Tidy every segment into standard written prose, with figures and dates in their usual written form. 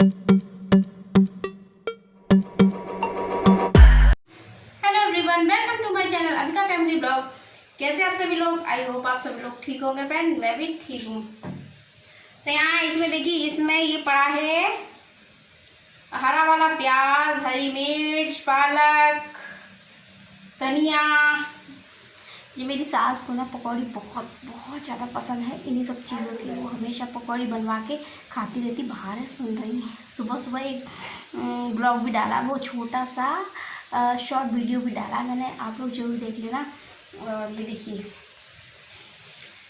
Hello everyone, welcome to my channel Abhika family blog. कैसे आप सभी लोग? आई होप आप सभी लोग ठीक होंगे फ्रेंड, मैं भी ठीक हूँ। तो यहाँ इसमें देखिए, इसमें ये पड़ा है हरा वाला प्याज, हरी मिर्च, पालक, धनिया। ये मेरी सास को ना पकौड़ी बहुत बहुत ज़्यादा पसंद है। इन्हीं सब चीज़ों की वो हमेशा पकौड़ी बनवा के खाती रहती। बाहर है, सुन रही है। सुबह सुबह एक ब्लॉग भी डाला, वो छोटा सा शॉर्ट वीडियो भी डाला मैंने, आप लोग जरूर देख लेना। ये देखिए,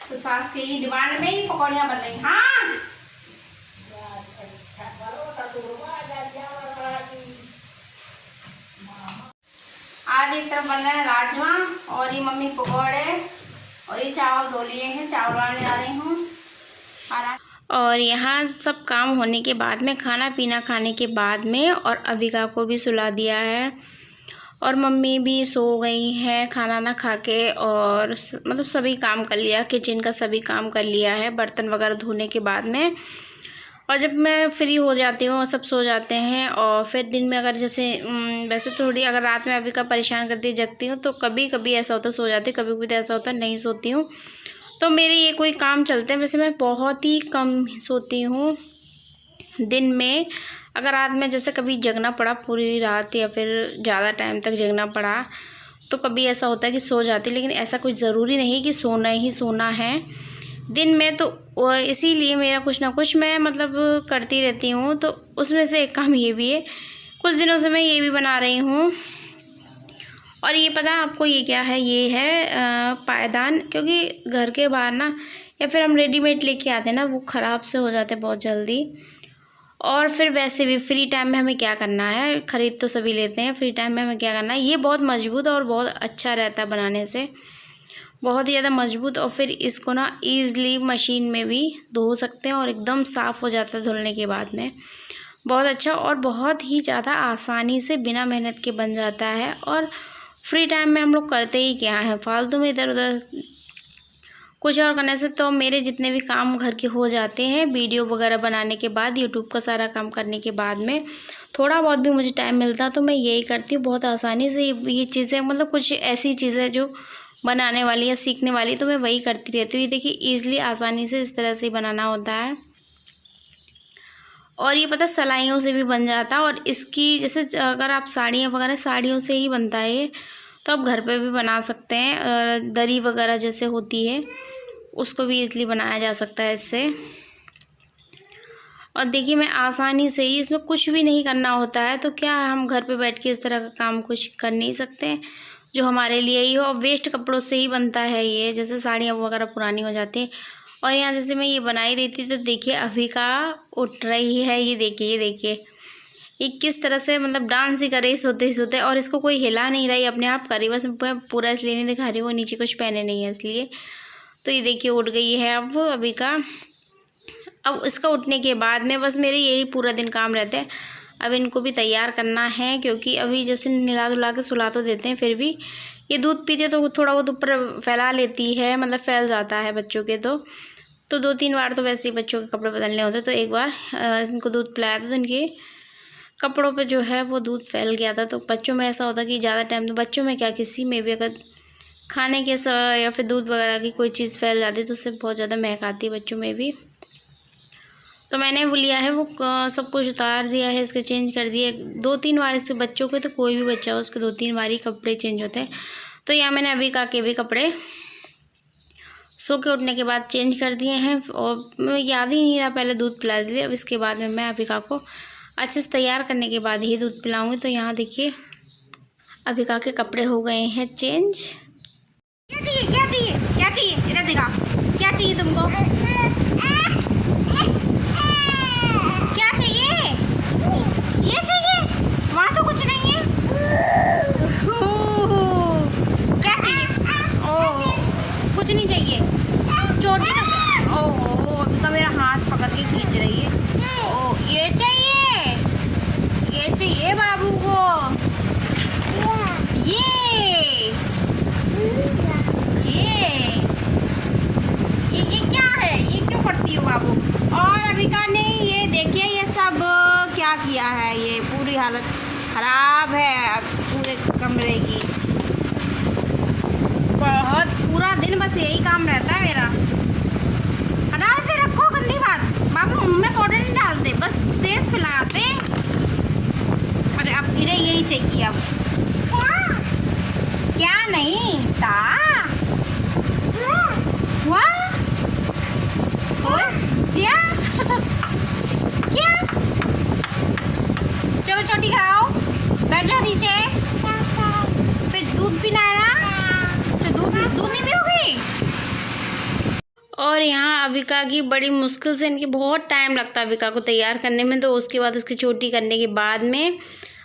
तो सास के ही डिमांड में ही पकौड़ियाँ बन रही। हाँ, आज एक तरफ बन रहा है राजमा और ये मम्मी पकौड़े, और ये चावल धो लिए हैं, चावल डालने जा रही हूँ। और यहाँ सब काम होने के बाद में, खाना पीना खाने के बाद में, और अभिका को भी सुला दिया है और मम्मी भी सो गई हैं खाना ना खा के। और मतलब सभी काम कर लिया, किचन का सभी काम कर लिया है, बर्तन वगैरह धोने के बाद में। और जब मैं फ्री हो जाती हूँ, सब सो जाते हैं। और फिर दिन में अगर जैसे वैसे थोड़ी अगर रात में अभी का परेशान करती जगती हूँ, तो कभी कभी ऐसा होता है सो जाती, कभी कभी तो ऐसा होता है नहीं सोती हूँ। तो मेरे ये कोई काम चलते हैं। वैसे मैं बहुत ही कम सोती हूँ दिन में। अगर रात में जैसे कभी जगना पड़ा पूरी रात, या फिर ज़्यादा टाइम तक जगना पड़ा, तो कभी ऐसा होता है कि सो जाती। लेकिन ऐसा कुछ ज़रूरी नहीं कि सोना ही सोना है दिन में। तो इसीलिए मेरा कुछ ना कुछ मैं मतलब करती रहती हूँ। तो उसमें से एक काम ये भी है, कुछ दिनों से मैं ये भी बना रही हूँ। और ये पता है आपको ये क्या है? ये है पायदान। क्योंकि घर के बाहर ना, या फिर हम रेडीमेड लेके आते हैं ना, वो ख़राब से हो जाते हैं बहुत जल्दी। और फिर वैसे भी फ्री टाइम में हमें क्या करना है, ख़रीद तो सभी लेते हैं, फ्री टाइम में हमें क्या करना है। ये बहुत मजबूत और बहुत अच्छा रहता है बनाने से, बहुत ही ज़्यादा मजबूत। और फिर इसको ना ईज़िली मशीन में भी धो सकते हैं और एकदम साफ़ हो जाता है धुलने के बाद में। बहुत अच्छा और बहुत ही ज़्यादा आसानी से बिना मेहनत के बन जाता है। और फ्री टाइम में हम लोग करते ही क्या है, फालतू में इधर उधर कुछ और करने से तो मेरे जितने भी काम घर के हो जाते हैं। वीडियो वगैरह बनाने के बाद, यूट्यूब का सारा काम करने के बाद में थोड़ा बहुत भी मुझे टाइम मिलता तो मैं यही करती हूँ। बहुत आसानी से ये चीज़ें, मतलब कुछ ऐसी चीज़ें जो बनाने वाली या सीखने वाली, तो मैं वही करती रहती हूँ। ये देखिए, ईज़िली आसानी से इस तरह से बनाना होता है। और ये पता सिलाइयों से भी बन जाता है। और इसकी जैसे अगर आप साड़ियाँ वगैरह, साड़ियों से ही बनता है ये, तो आप घर पे भी बना सकते हैं। दरी वगैरह जैसे होती है, उसको भी ईज़िली बनाया जा सकता है इससे। और देखिए, मैं आसानी से ही, इसमें कुछ भी नहीं करना होता है। तो क्या हम घर पे बैठ के इस तरह का काम कुछ कर नहीं सकते हैं जो हमारे लिए ही हो? और वेस्ट कपड़ों से ही बनता है ये, जैसे साड़ियाँ वगैरह पुरानी हो जाती हैं। और यहाँ जैसे मैं ये बनाई रही थी, तो देखिए अभिका उठ रही है। ये देखिए, ये देखिए, ये किस तरह से मतलब डांस ही कर रही सोते ही सोते। और इसको कोई हिला नहीं रही, अपने आप कर रही। बस मैं पूरा इसलिए नहीं दिखा रही, वो नीचे कुछ पहने नहीं है इसलिए। तो ये देखिए उठ गई है अब अभिका। अब इसका उठने के बाद में बस मेरे यही पूरा दिन काम रहते हैं। अब इनको भी तैयार करना है, क्योंकि अभी जैसे नहला धुला के सुला तो देते हैं, फिर भी ये दूध पीते तो थोड़ा बहुत ऊपर फैला लेती है, मतलब फैल जाता है बच्चों के। तो 2-3 बार तो वैसे ही बच्चों के कपड़े बदलने होते। तो एक बार इनको दूध पिलाया था, तो इनके कपड़ों पे जो है वो दूध फैल गया था। तो बच्चों में ऐसा होता है कि ज़्यादा टाइम, तो बच्चों में क्या, किसी में भी अगर खाने के या फिर दूध वगैरह की कोई चीज़ फैल जाती है, तो उससे बहुत ज़्यादा महक आती है बच्चों में भी। तो मैंने वो लिया है, वो सब कुछ उतार दिया है, इसके चेंज कर दिए 2-3 बार। इससे बच्चों के, तो कोई भी बच्चा हो, उसके 2-3 बार ही कपड़े चेंज होते हैं। तो यहाँ मैंने अभिका के भी कपड़े सो के उठने के बाद चेंज कर दिए हैं। और मैं याद ही नहीं रहा, पहले दूध पिला दिए। अब इसके बाद में मैं अभिका को अच्छे से तैयार करने के बाद ही दूध पिलाऊंगी। तो यहाँ देखिए, अभिका के कपड़े हो गए हैं चेंज। क्या चाहिए, क्या चाहिए, क्या चाहिए? इधर दिखा, क्या चाहिए तुमको? क्या चाहिए? ये चाहिए? वहाँ तो कुछ नहीं है। क्या चाहिए? ओह, कुछ नहीं चाहिए। चोटी तो, ओह अभी का मेरा हाथ पकड़ के खींच रही है। ओह, ये चाहिए, ये चाहिए बाबू को। ये क्या है? ये क्यों करती हो बाबू? क्या किया है, ये पूरी हालत ख़राब है पूरे कमरे की। बहुत पूरा दिन बस यही काम रहता है मेरा। हटाओ इसे, रखो, गंदी बात। बाबू मुँह में पाउडर नहीं डालते, बस फेस पे लगाते। अरे अब फिर यही चाहिए अब। क्या नहीं ता हुआ क्या क्या? चलो चोटी कराओ, बैठ जाओ नीचे। फिर दूध पीना है ना, तो दूध नहीं पियोगी। और यहाँ अविका की बड़ी मुश्किल से, इनकी बहुत टाइम लगता है अविका को तैयार करने में, तो उसके बाद उसकी चोटी करने के बाद में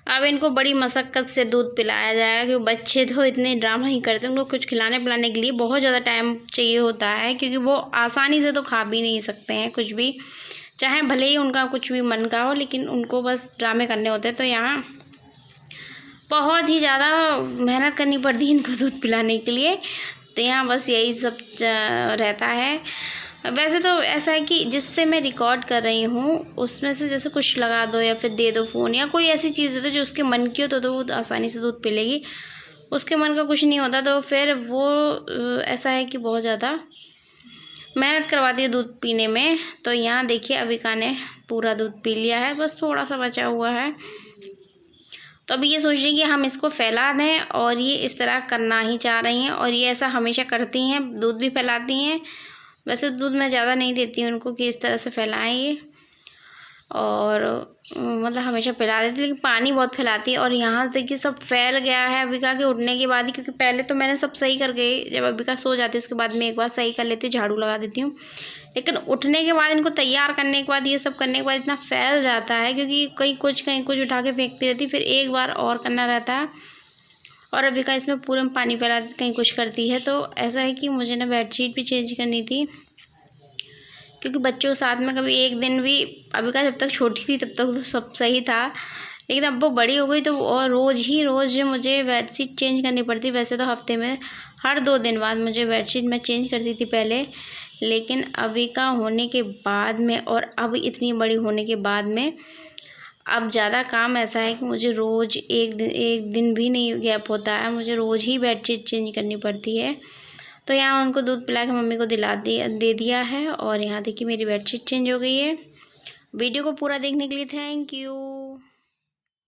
अब इनको बड़ी मशक्क़त से दूध पिलाया जाएगा। क्योंकि बच्चे तो इतने ड्रामा ही करते हैं, उनको कुछ खिलाने पिलाने के लिए बहुत ज़्यादा टाइम चाहिए होता है, क्योंकि वो आसानी से तो खा भी नहीं सकते हैं कुछ भी, चाहे भले ही उनका कुछ भी मन का हो, लेकिन उनको बस ड्रामे करने होते हैं। तो यहाँ बहुत ही ज़्यादा मेहनत करनी पड़ती है इनको दूध पिलाने के लिए। तो यहाँ बस यही सब रहता है। वैसे तो ऐसा है कि जिससे मैं रिकॉर्ड कर रही हूँ उसमें से जैसे कुछ लगा दो या फिर दे दो फ़ोन या कोई ऐसी चीज़ दे दो जो उसके मन की हो, तो वो आसानी से दूध पी लेगी। उसके मन का कुछ नहीं होता तो फिर वो ऐसा है कि बहुत ज़्यादा मेहनत करवाती है दूध पीने में। तो यहाँ देखिए अविका ने पूरा दूध पी लिया है, बस थोड़ा सा बचा हुआ है। तो अभी ये सोच रही है कि हम इसको फैला दें, और ये इस तरह करना ही चाह रही हैं, और ये ऐसा हमेशा करती हैं, दूध भी फैलाती हैं। वैसे दूध मैं ज़्यादा नहीं देती हूँ उनको कि इस तरह से फैलाएं ये, और मतलब हमेशा फैला देती, लेकिन पानी बहुत फैलाती है। और यहाँ देखिए सब फैल गया है अविका के उठने के बाद ही, क्योंकि पहले तो मैंने सब सही कर गई, जब अविका सो जाती है उसके बाद में एक बार सही कर लेती हूँ, झाड़ू लगा देती हूँ। लेकिन उठने के बाद इनको तैयार करने के बाद ये सब करने के बाद इतना फैल जाता है, क्योंकि कहीं कुछ उठा के फेंकती रहती, फिर एक बार और करना रहता है। और अविका इसमें पूरे में पानी फैला कहीं कुछ करती है। तो ऐसा है कि मुझे ना बेडशीट भी चेंज करनी थी, क्योंकि बच्चों के साथ में कभी एक दिन भी, अविका जब तक छोटी थी तब तक तो सब सही था, लेकिन अब वो बड़ी हो गई तो और रोज़ मुझे बेडशीट चेंज करनी पड़ती। वैसे तो हफ्ते में हर 2 दिन बाद मुझे बेडशीट मैं चेंज करती थी पहले, लेकिन अविका होने के बाद में और अब इतनी बड़ी होने के बाद में अब ज़्यादा काम ऐसा है कि मुझे रोज़ एक दिन भी नहीं गैप होता है, मुझे रोज़ ही बेडशीट चेंज करनी पड़ती है। तो यहाँ उनको दूध पिला के मम्मी को दे दिया है, और यहाँ देखिए मेरी बेडशीट चेंज हो गई है। वीडियो को पूरा देखने के लिए थैंक यू।